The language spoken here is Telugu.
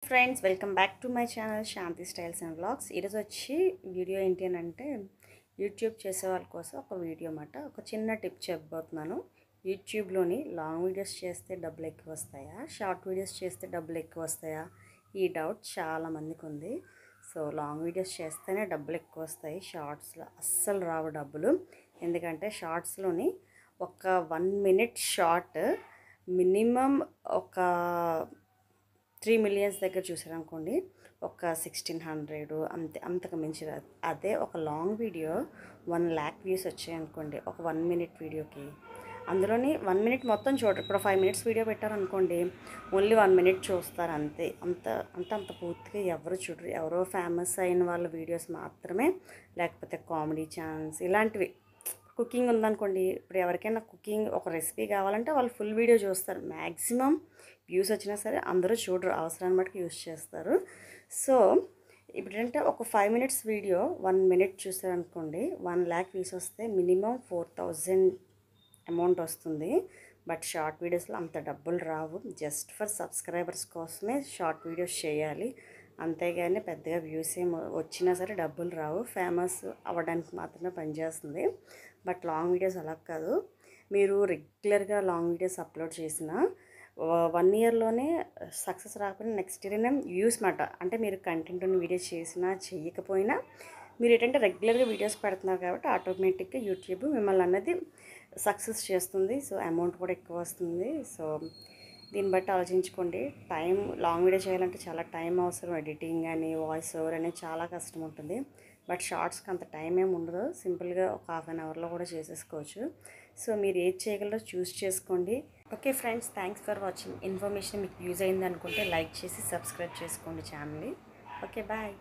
Friends, welcome back to my channel Shanti styles and vlogs. ఈరోజు వచ్చి వీడియో ఏంటి అని అంటే యూట్యూబ్ చేసే వాళ్ళ కోసం ఒక వీడియో అన్నమాట. ఒక చిన్న టిప్ చెప్పబోతున్నాను. యూట్యూబ్లోని లాంగ్ వీడియోస్ చేస్తే డబ్బులు ఎక్కువ వస్తాయా, షార్ట్ వీడియోస్ చేస్తే డబ్బులు ఎక్కువ వస్తాయా, ఈ డౌట్ చాలామందికి ఉంది. సో లాంగ్ వీడియోస్ చేస్తేనే డబ్బులు ఎక్కువ వస్తాయి, షార్ట్స్లో అస్సలు రావు డబ్బులు. ఎందుకంటే షార్ట్స్లోని ఒక 1 మినిట్ షార్ట్ మినిమం ఒక 3 మిలియన్స్ దగ్గర చూసారనుకోండి, ఒక 1600 అంతే, అంతకు మించి రాదు. అదే ఒక లాంగ్ వీడియో 1 lakh వ్యూస్ వచ్చాయనుకోండి ఒక 1 మినిట్ వీడియోకి, అందులోని 1 మినిట్ మొత్తం చూడరు. ఇప్పుడు 5 మినిట్స్ వీడియో పెట్టారనుకోండి, ఓన్లీ 1 మినిట్ చూస్తారు అంతే. అంత పూర్తిగా ఎవరు చూడరు. ఎవరో ఫేమస్ అయిన వాళ్ళ వీడియోస్ మాత్రమే, లేకపోతే కామెడీ ఛానల్స్ ఇలాంటివి. కుకింగ్ ఉందనుకోండి, ఇప్పుడు ఎవరికైనా కుకింగ్ ఒక రెసిపీ కావాలంటే వాళ్ళు ఫుల్ వీడియో చూస్తారు. మ్యాక్సిమం వ్యూస్ వచ్చినా సరే అందరూ చూడరు, అవసరాన్ని బట్టి యూస్ చేస్తారు. సో ఇప్పుడంటే ఒక 5 మినిట్స్ వీడియో 1 మినిట్ చూసారనుకోండి, 1 lakh వ్యూస్ వస్తే మినిమం 4000 అమౌంట్ వస్తుంది. బట్ షార్ట్ వీడియోస్లో అంత డబ్బులు రావు. జస్ట్ ఫర్ సబ్స్క్రైబర్స్ కోసమే షార్ట్ వీడియోస్ చేయాలి, అంతేగాని పెద్దగా వ్యూస్ ఏం వచ్చినా సరే డబ్బులు రావు. ఫేమస్ అవ్వడానికి మాత్రమే పనిచేస్తుంది. బట్ లాంగ్ వీడియోస్ అలా కాదు. మీరు రెగ్యులర్గా లాంగ్ వీడియోస్ అప్లోడ్ చేసిన 1 ఇయర్లోనే సక్సెస్ రాకపోయినా నెక్స్ట్ ఇయర్నే వ్యూస్ మాట. అంటే మీరు కంటెంట్ ఉన్న వీడియోస్ చేసినా చేయకపోయినా మీరు ఏంటంటే రెగ్యులర్గా వీడియోస్ పెడుతున్నారు కాబట్టి ఆటోమేటిక్గా యూట్యూబ్ మిమ్మల్ని అన్నది సక్సెస్ చేస్తుంది. సో అమౌంట్ కూడా ఎక్కువ వస్తుంది. సో దీన్ని బట్టి ఆలోచించుకోండి. టైం లాంగ్ వీడియో చేయాలంటే చాలా టైం అవసరం. ఎడిటింగ్ అని, వాయిస్ ఓవర్ అనేది చాలా కష్టం ఉంటుంది. బట్ షార్ట్స్కి అంత టైం ఏమి ఉండదు. సింపుల్గా ఒక 1/2 అవర్లో కూడా చేసేసుకోవచ్చు. సో మీరు ఏది చేయగలరో చూస్ చేసుకోండి. Okay friends, thanks for watching. Information మీకు యూజ్ అయింది అనుకుంటే లైక్ చేసి సబ్స్క్రైబ్ చేసుకోండి ఛానల్ని. Okay, bye.